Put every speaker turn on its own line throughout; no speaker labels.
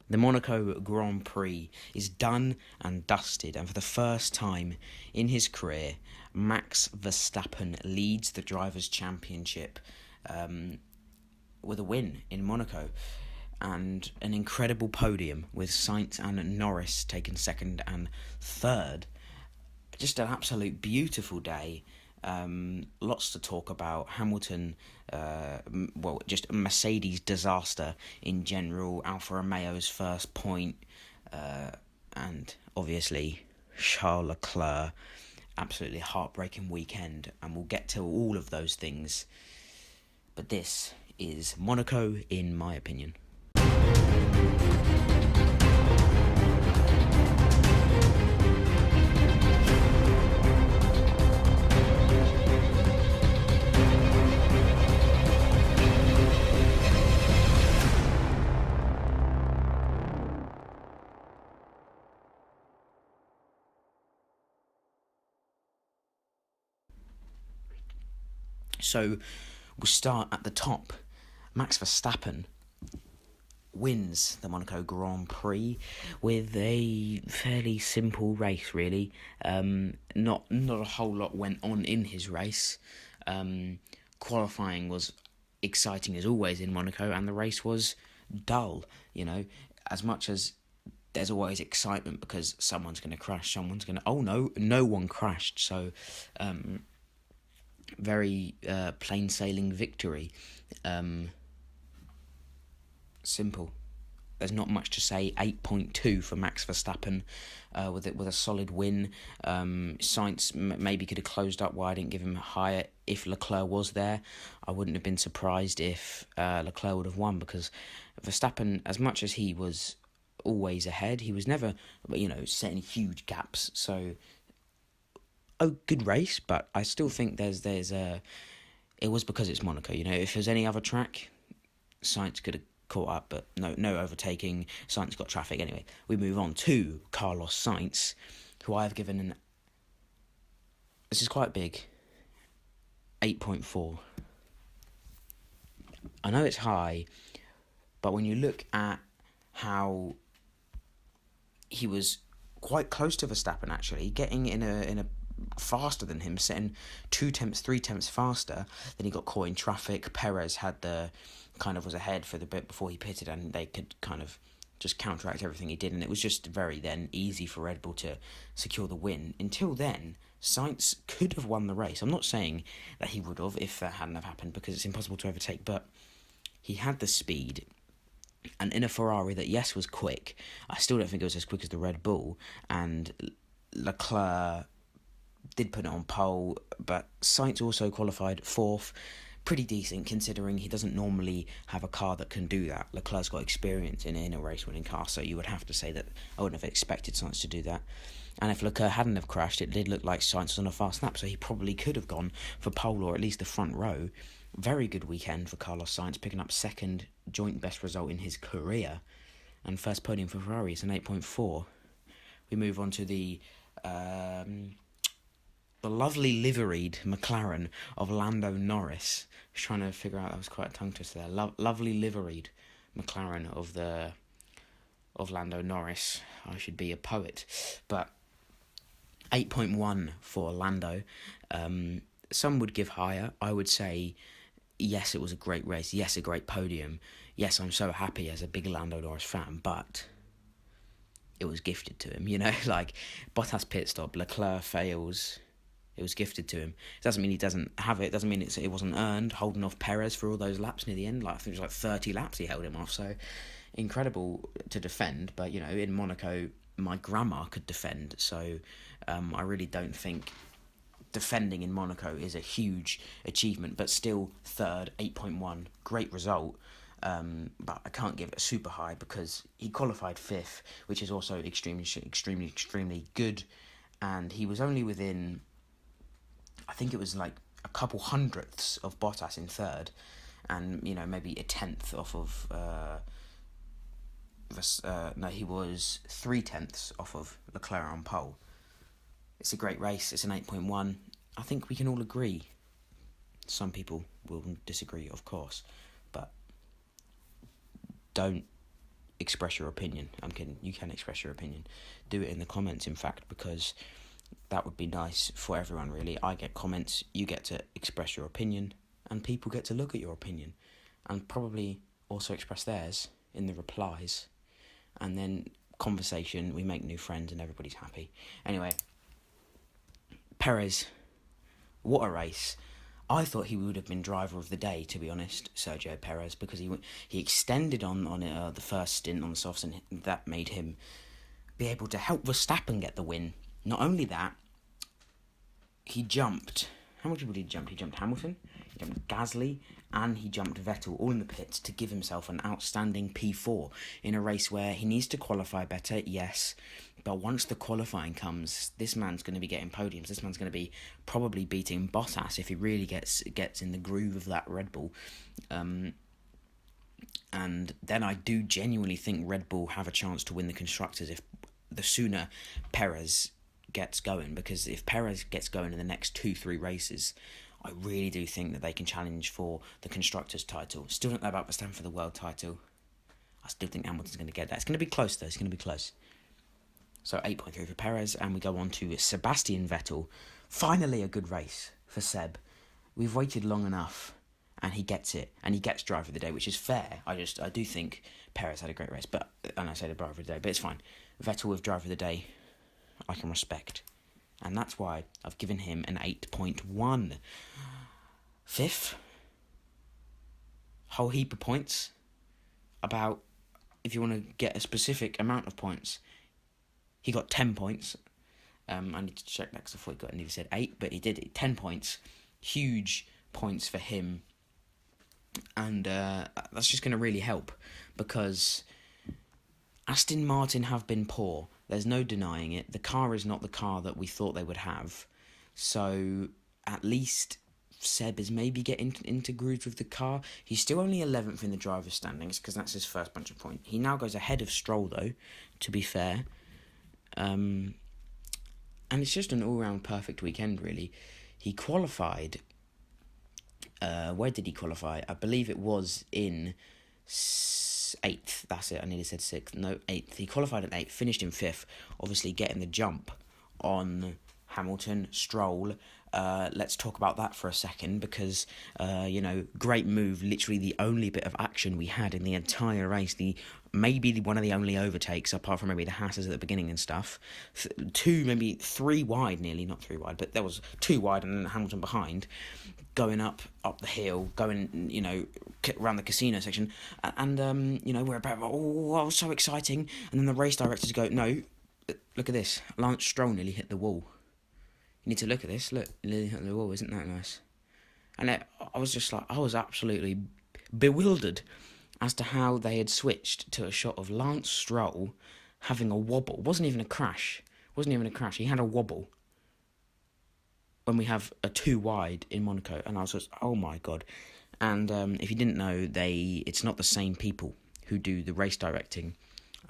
The Monaco Grand Prix is done and dusted, and for the first time in his career, Max Verstappen leads the Drivers' Championship with a win in Monaco, and an incredible podium with Sainz and Norris taking second and third. Just an absolute beautiful day. Lots to talk about. Hamilton, just a Mercedes disaster in general. Alfa Romeo's first point, and obviously Charles Leclerc. Absolutely heartbreaking weekend, and we'll get to all of those things. But this is Monaco, in my opinion. So we'll start at the top. Max Verstappen wins the Monaco Grand Prix with a fairly simple race, really. Not a whole lot went on in his race. Qualifying was exciting as always in Monaco, and the race was dull. As much as there's always excitement because someone's going to crash, no one crashed. So very plain sailing victory. Simple. There's not much to say. 8.2 for Max Verstappen with a solid win. Sainz maybe could have closed up why I didn't give him higher. If Leclerc was there, I wouldn't have been surprised if Leclerc would have won, because Verstappen, as much as he was always ahead, he was never setting huge gaps. So good race, but I still think there's it was because it's Monaco. If there's any other track, Sainz could have caught up, but no overtaking. Sainz got traffic anyway. We move on to Carlos Sainz, who I have given this is quite big, 8.4. I know it's high, but when you look at how he was quite close to Verstappen, actually getting in a faster than him, setting 2 tenths, 3 tenths faster. Then he got caught in traffic. Perez was ahead for the bit before he pitted, and they could kind of just counteract everything he did, and it was just very then easy for Red Bull to secure the win. Until then, Sainz could have won the race. I'm not saying that he would have if that hadn't have happened, because it's impossible to overtake, but he had the speed. And in a Ferrari that, yes, was quick, I still don't think it was as quick as the Red Bull, and Leclerc did put it on pole, but Sainz also qualified 4th. Pretty decent, considering he doesn't normally have a car that can do that. Leclerc's got experience in a race-winning car, so you would have to say that I wouldn't have expected Sainz to do that. And if Leclerc hadn't have crashed, it did look like Sainz was on a fast lap, so he probably could have gone for pole or at least the front row. Very good weekend for Carlos Sainz, picking up second joint best result in his career, and first podium for Ferrari. It's an 8.4. We move on to the lovely liveried McLaren of Lando Norris. I was trying to figure out, that was quite a tongue twister there. Lovely liveried McLaren of Lando Norris. I should be a poet. But 8.1 for Lando. Some would give higher. I would say, yes, it was a great race. Yes, a great podium. Yes, I'm so happy as a big Lando Norris fan, but it was gifted to him, like Bottas pit stop, Leclerc fails. It was gifted to him. It doesn't mean he doesn't have it. It doesn't mean it wasn't earned. Holding off Perez for all those laps near the end. I think it was like 30 laps he held him off. So incredible to defend. But, in Monaco, my grandma could defend. So I really don't think defending in Monaco is a huge achievement. But still, third, 8.1. Great result. But I can't give it a super high because he qualified 5th, which is also extremely good. And he was only within, I think it was like a couple hundredths of Bottas in third, and maybe a tenth off of he was 3 tenths off of Leclerc on pole. It's a great race. It's an 8.1. I think we can all agree. Some people will disagree, of course, but don't express your opinion. I'm kidding. You can express your opinion. Do it in the comments, in fact, because that would be nice for everyone, really. I get comments, you get to express your opinion, and people get to look at your opinion and probably also express theirs in the replies. And then conversation, we make new friends and everybody's happy. Anyway, Perez, what a race. I thought he would have been driver of the day, to be honest, Sergio Perez, because he extended on the first stint on the softs, and that made him be able to help Verstappen get the win. Not only that, he jumped. How much did he jump? He jumped Hamilton, he jumped Gasly, and he jumped Vettel, all in the pits, to give himself an outstanding P4 in a race where he needs to qualify better, yes, but once the qualifying comes, this man's going to be getting podiums. This man's going to be probably beating Bottas if he really gets in the groove of that Red Bull. And then I do genuinely think Red Bull have a chance to win the Constructors if the sooner Perez gets going, because if Perez gets going in the next 2-3 races, I really do think that they can challenge for the Constructors' title. Still don't know about Verstappen for the world title. I still think Hamilton's going to get that. It's going to be close, though. It's going to be close. So 8.3 for Perez, and we go on to Sebastian Vettel. Finally a good race for Seb. We've waited long enough, and he gets it, and he gets driver of the day, which is fair. I do think Perez had a great race, and I say the driver of the day, but it's fine. Vettel with driver of the day, I can respect. And that's why I've given him an 8.1. Fifth, whole heap of points. About, if you want to get a specific amount of points, he got 10 points. I need to check that because I thought he got, and he said 8, but he did it. 10 points. Huge points for him. And that's just going to really help, because Aston Martin have been poor. There's no denying it. The car is not the car that we thought they would have. So at least Seb is maybe getting into grooves with the car. He's still only 11th in the driver's standings, because that's his first bunch of points. He now goes ahead of Stroll, though, to be fair. And it's just an all-round perfect weekend, really. He qualified. Where did he qualify? I believe it was in 8th. That's it. I nearly said 6th. No, 8th. He qualified at 8th, finished in 5th. Obviously getting the jump on Hamilton, Stroll. Let's talk about that for a second, because, great move. Literally the only bit of action we had in the entire race. Maybe one of the only overtakes, apart from maybe the Hasses at the beginning and stuff. 2, maybe 3 wide, nearly. Not 3 wide, but there was 2 wide and then Hamilton behind. Going up the hill, going, around the casino section. And we're about, oh, so exciting. And then the race directors go, no, look at this. Lance Stroll nearly hit the wall. You need to look at this. Look, nearly hit the wall. Isn't that nice? And I was just like, I was absolutely bewildered as to how they had switched to a shot of Lance Stroll having a wobble. It wasn't even a crash. He had a wobble when we have a 2 wide in Monaco. And I was just, oh my God. And if you didn't know, it's not the same people who do the race directing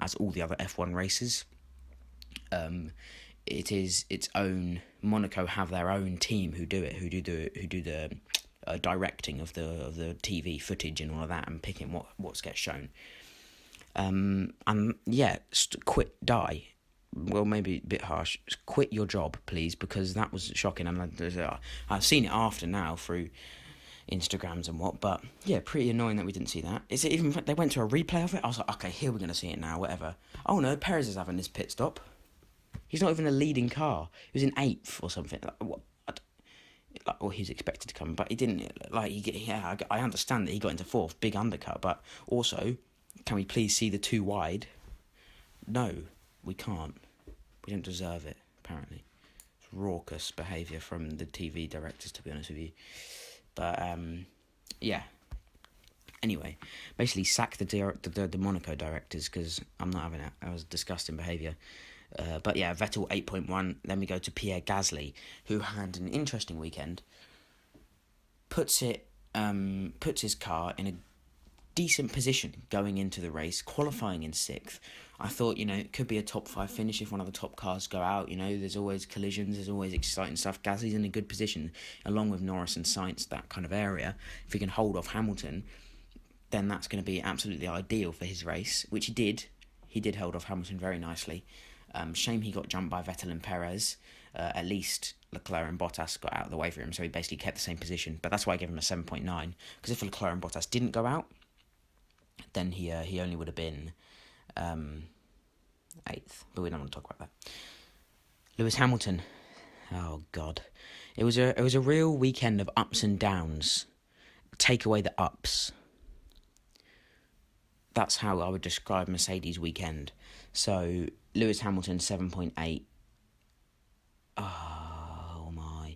as all the other F1 races. It is its own. Monaco have their own team who do it, who do the directing of the TV footage and all of that, and picking what gets shown. And yeah, die. Well, maybe a bit harsh. Quit your job, please, because that was shocking. And I've seen it after now through Instagrams and what, but yeah, pretty annoying that we didn't see that. Is it even? They went to a replay of it. I was like, okay, here we're gonna see it now. Whatever. Oh no, Perez is having this pit stop. He's not even a leading car. He was in 8th or something. Or he was expected to come, but he didn't. I understand that he got into 4th, big undercut, but also, can we please see the 2 wide? No, we can't. We don't deserve it, apparently. It's raucous behaviour from the TV directors, to be honest with you. But, yeah. Anyway, basically sack the Monaco directors, because I'm not having it. That was disgusting behaviour. But yeah, Vettel 8.1. Then we go to Pierre Gasly, who had an interesting weekend. Puts his car in a decent position going into the race, qualifying in 6th. I thought, it could be a top 5 finish if one of the top cars go out. There's always collisions, there's always exciting stuff. Gasly's in a good position, along with Norris and Sainz, that kind of area. If he can hold off Hamilton, then that's going to be absolutely ideal for his race, which he did. He did hold off Hamilton very nicely. Shame he got jumped by Vettel and Perez. At least Leclerc and Bottas got out of the way for him, so he basically kept the same position. But that's why I gave him a 7.9, because if Leclerc and Bottas didn't go out, then he only would have been 8th. But we don't want to talk about that. Lewis Hamilton. Oh God, it was a real weekend of ups and downs. Take away the ups. That's how I would describe Mercedes' weekend. So Lewis Hamilton 7.8. Oh my!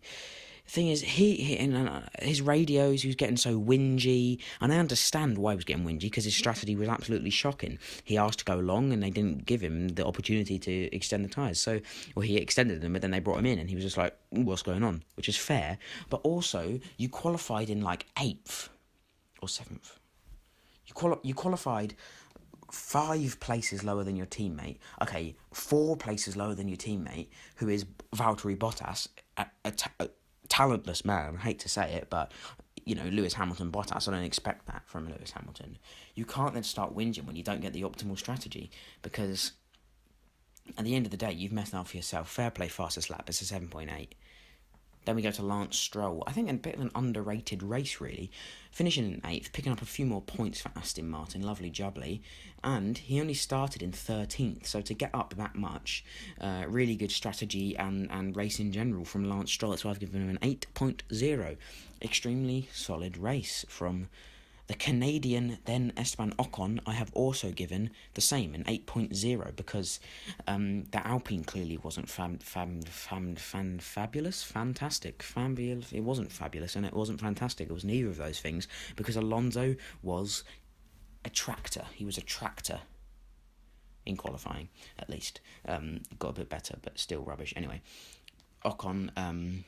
The thing is, he in his radios, he was getting so whingy, and I understand why he was getting whingy, because his strategy was absolutely shocking. He asked to go long, and they didn't give him the opportunity to extend the tyres. So, well, he extended them, but then they brought him in, and he was just like, "What's going on?" Which is fair, but also you qualified in like 8th or 7th. You qualified 5 places lower than your teammate. Okay, 4 places lower than your teammate, who is Valtteri Bottas, a talentless man. I hate to say it, but Lewis Hamilton, Bottas, I don't expect that from Lewis Hamilton. You can't then start whinging when you don't get the optimal strategy, because at the end of the day, you've messed up for yourself. Fair play, fastest lap, it's a 7.8. Then we go to Lance Stroll. I think a bit of an underrated race, really. Finishing in 8th, picking up a few more points for Aston Martin. Lovely jubbly. And he only started in 13th. So to get up that much, really good strategy and race in general from Lance Stroll. That's why I've given him an 8.0. Extremely solid race from the Canadian, then Esteban Ocon. I have also given the same, an 8.0, because the Alpine clearly wasn't fabulous, fantastic. It wasn't fabulous and it wasn't fantastic. It was neither of those things, because Alonso was a tractor. He was a tractor in qualifying, at least. Got a bit better, but still rubbish. Anyway, Ocon...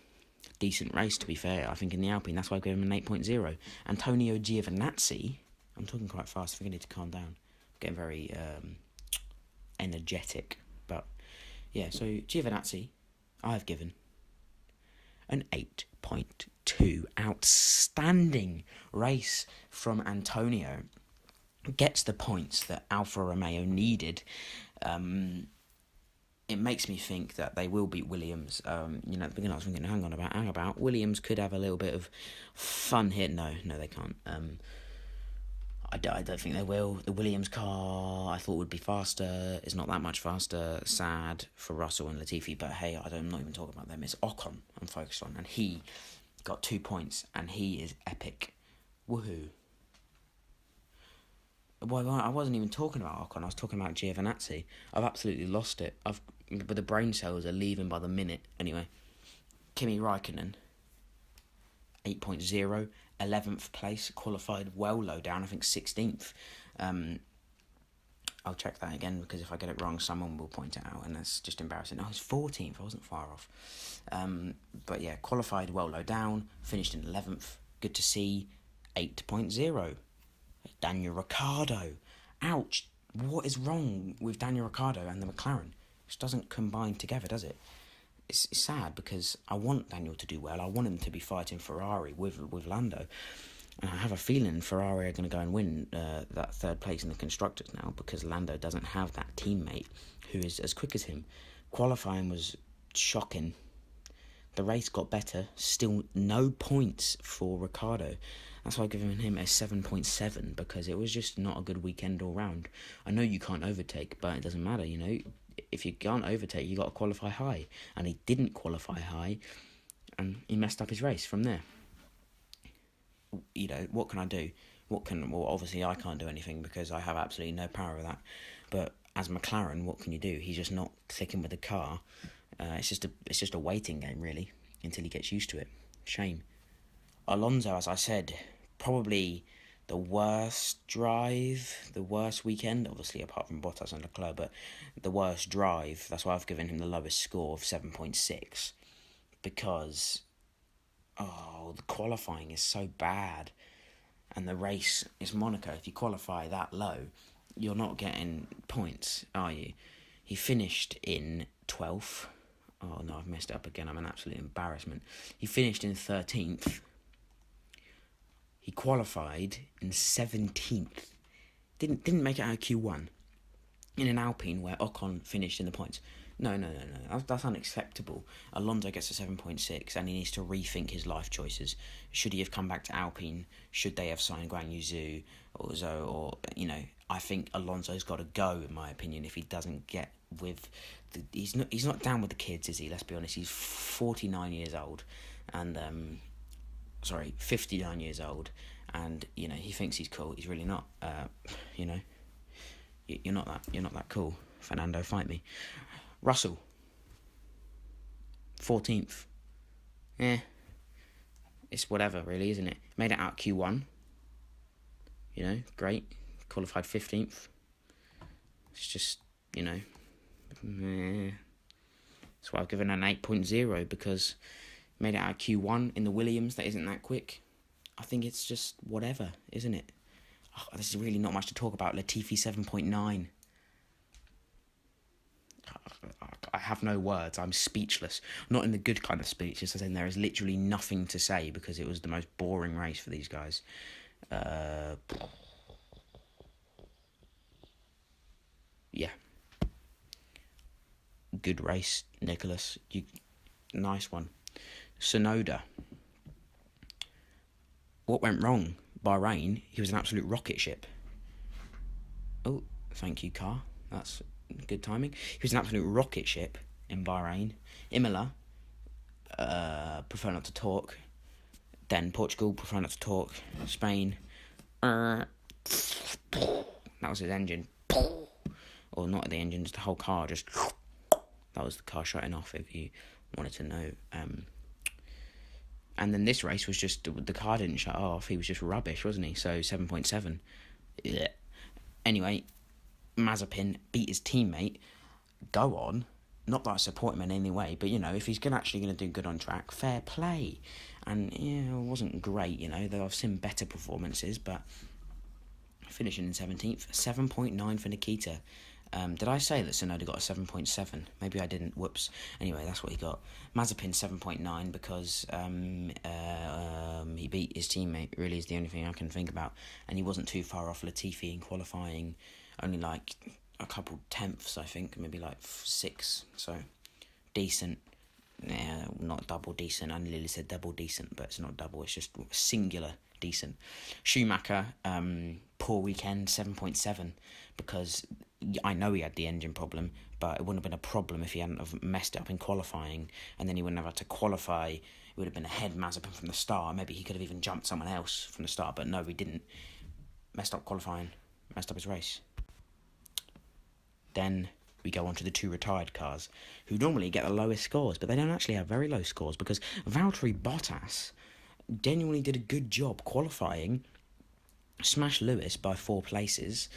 decent race, to be fair, I think, in the Alpine. That's why I gave him an 8.0. Antonio Giovinazzi, I'm talking quite fast, I think I need to calm down. I'm getting very energetic. But, yeah, so Giovinazzi, I have given an 8.2. Outstanding race from Antonio. Gets the points that Alfa Romeo needed. It makes me think that they will beat Williams. At the beginning I was thinking, hang about. Williams could have a little bit of fun here. No, they can't. I don't think they will. The Williams car, I thought, would be faster. It's not that much faster. Sad for Russell and Latifi, but hey, I'm not even talking about them. It's Ocon I'm focused on, and he got 2 points, and he is epic. Woohoo. Well, I wasn't even talking about Ocon. I was talking about Giovinazzi. I've absolutely lost it. But the brain cells are leaving by the minute. Anyway, Kimi Raikkonen, 8.0, 11th place, qualified well low down. I think 16th. I'll check that again, because if I get it wrong, someone will point it out, and that's just embarrassing. No, it's 14th. I wasn't far off. But yeah, qualified well low down, finished in 11th. Good to see. 8.0. Daniel Ricciardo. Ouch. What is wrong with Daniel Ricciardo and the McLaren? It doesn't combine together, does it? It's sad, because I want Daniel to do well. I want him to be fighting Ferrari with Lando. And I have a feeling Ferrari are going to go and win that 3rd place in the Constructors now, because Lando doesn't have that teammate who is as quick as him. Qualifying was shocking. The race got better. Still no points for Ricciardo. That's why I've given him a 7.7, because it was just not a good weekend all round. I know you can't overtake, but it doesn't matter, If you can't overtake, you got to qualify high. And he didn't qualify high, and he messed up his race from there. What can I do? Well, obviously I can't do anything, because I have absolutely no power of that. But as McLaren, what can you do? He's just not clicking with the car. It's just a waiting game, really, until he gets used to it. Shame. Alonso, as I said, probably the worst drive, the worst weekend, obviously apart from Bottas and Leclerc, but the worst drive. That's why I've given him the lowest score of 7.6, because the qualifying is so bad, and the race is Monaco. If you qualify that low, you're not getting points, are you? He finished in 12th. Oh no, I've messed it up again. I'm an absolute embarrassment. He finished in 13th. He qualified in 17th. Didn't make it out of Q1. In an Alpine where Ocon finished in the points. No. That's unacceptable. Alonso gets a 7.6 and he needs to rethink his life choices. Should he have come back to Alpine? Should they have signed Guan Yu Zhou? Or I think Alonso's got to go, in my opinion, if he doesn't get with... He's not down with the kids, is he? Let's be honest. He's 49 years old. And... 59 years old. And, he thinks he's cool. He's really not. You're not that cool. Fernando, fight me. Russell, 14th. It's whatever, really, isn't it? Made it out Q1. Great. Qualified 15th. It's just, That's why I've given an 8.0, because made it out Q1 in the Williams. That isn't that quick. I think it's just whatever, isn't it? Oh, this is really not much to talk about. Latifi 7.9. I have no words. I'm speechless. Not in the good kind of speech. As I said, there is literally nothing to say because it was the most boring race for these guys. Yeah. Good race, Nicholas. Nice one. Sonoda. What went wrong? Bahrain, he was an absolute rocket ship. Oh, thank you, car. That's good timing. He was an absolute rocket ship in Bahrain. Imola, prefer not to talk. Then Portugal, prefer not to talk. Spain, that was his engine. Or not the engine, just the whole car. Just that was the car shutting off, if you wanted to know. And then this race was just, the car didn't shut off. He was just rubbish, wasn't he? So 7.7. Yeah. Anyway, Mazepin beat his teammate. Go on. Not that I support him in any way, but, if he's actually going to do good on track, fair play. And, it wasn't great, though I've seen better performances, but finishing in 17th. 7.9 for Nikita. Did I say that Tsunoda got a 7.7? Maybe I didn't. Whoops. Anyway, that's what he got. Mazepin 7.9 because he beat his teammate, really is the only thing I can think about. And he wasn't too far off Latifi in qualifying, only like a couple tenths, I think, maybe like 6. So, decent. Yeah, not double decent. I nearly said double decent, but it's not double, it's just singular decent. Schumacher, poor weekend, 7.7, because I know he had the engine problem, but it wouldn't have been a problem if he hadn't have messed it up in qualifying, and then he wouldn't have had to qualify. He would have been ahead Mazepin from the start. Maybe he could have even jumped someone else from the start, but no, he didn't. Messed up qualifying, messed up his race. Then we go on to the 2 retired cars, who normally get the lowest scores, but they don't actually have very low scores, because Valtteri Bottas genuinely did a good job qualifying, smashed Lewis by 4 places,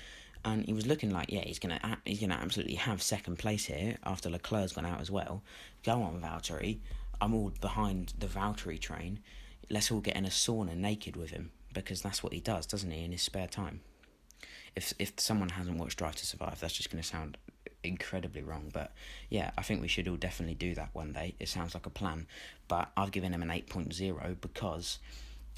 and he was looking like, he's gonna absolutely have second place here after Leclerc's gone out as well. Go on, Valtteri. I'm all behind the Valtteri train. Let's all get in a sauna naked with him, because that's what he does, doesn't he, in his spare time? If someone hasn't watched Drive to Survive, that's just going to sound incredibly wrong, but yeah, I think we should all definitely do that one day. It sounds like a plan, but I've given him an 8.0 because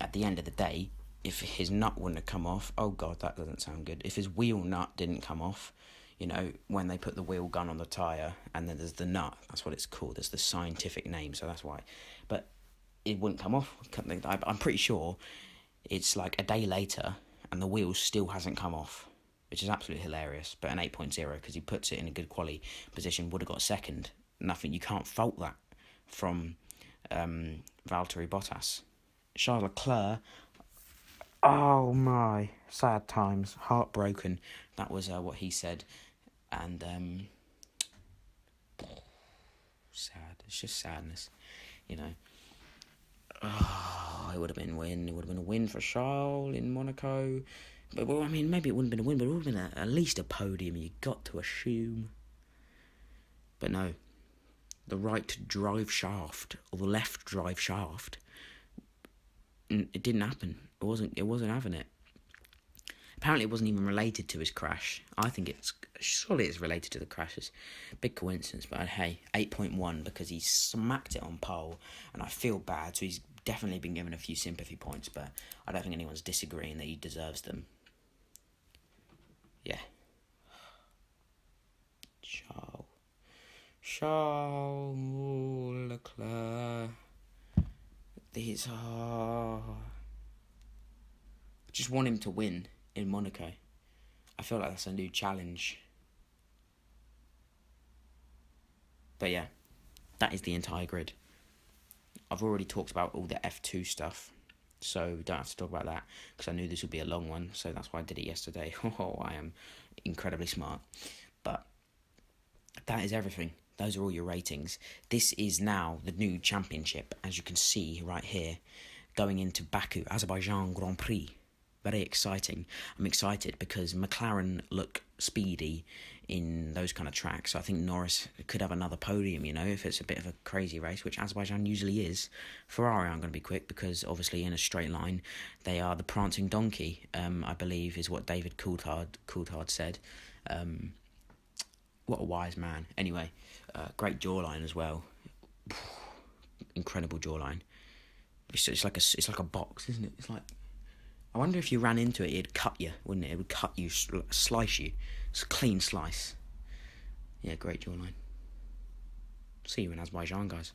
at the end of the day, if his nut wouldn't have come off, oh god, that doesn't sound good. If his wheel nut didn't come off, when they put the wheel gun on the tyre and then there's the nut, that's what it's called, there's the scientific name, so that's why, but it wouldn't come off. I'm pretty sure it's like a day later and the wheel still hasn't come off, which is absolutely hilarious. But an 8.0 because he puts it in a good quality position, would have got second. Nothing, you can't fault that from Valtteri Bottas. Charles Leclerc, oh my, sad times, heartbroken. That was what he said, and sad. It's just sadness, Oh, it would have been a win. It would have been a win for Charles in Monaco. But, well, I mean, maybe it wouldn't have been a win, but it would have been at least a podium, you got to assume. But no, the right drive shaft, or the left drive shaft, it didn't happen. It wasn't having it. Apparently it wasn't even related to his crash. I think surely it's related to the crashes. Big coincidence, but hey, 8.1 because he smacked it on pole, and I feel bad, so he's definitely been given a few sympathy points, but I don't think anyone's disagreeing that he deserves them. Yeah. Charles Leclerc. These are... I just want him to win in Monaco. I feel like that's a new challenge. But yeah, that is the entire grid. I've already talked about all the F2 stuff, so we don't have to talk about that, because I knew this would be a long one, so that's why I did it yesterday. Oh, I am incredibly smart. But that is everything. Those are all your ratings. This is now the new championship, as you can see right here, going into Baku, Azerbaijan Grand Prix. Very exciting. I'm excited because McLaren look speedy in those kind of tracks. So I think Norris could have another podium, you know, if it's a bit of a crazy race, which Azerbaijan usually is. Ferrari aren't going to be quick because obviously in a straight line, they are the prancing donkey, I believe is what David Coulthard said. What a wise man. Anyway, great jawline as well. Incredible jawline. It's like a box, isn't it? It's like, I wonder if you ran into it, it'd cut you, wouldn't it? It would cut you, slice you. It's a clean slice. Yeah, great jawline. See you in Azerbaijan, guys.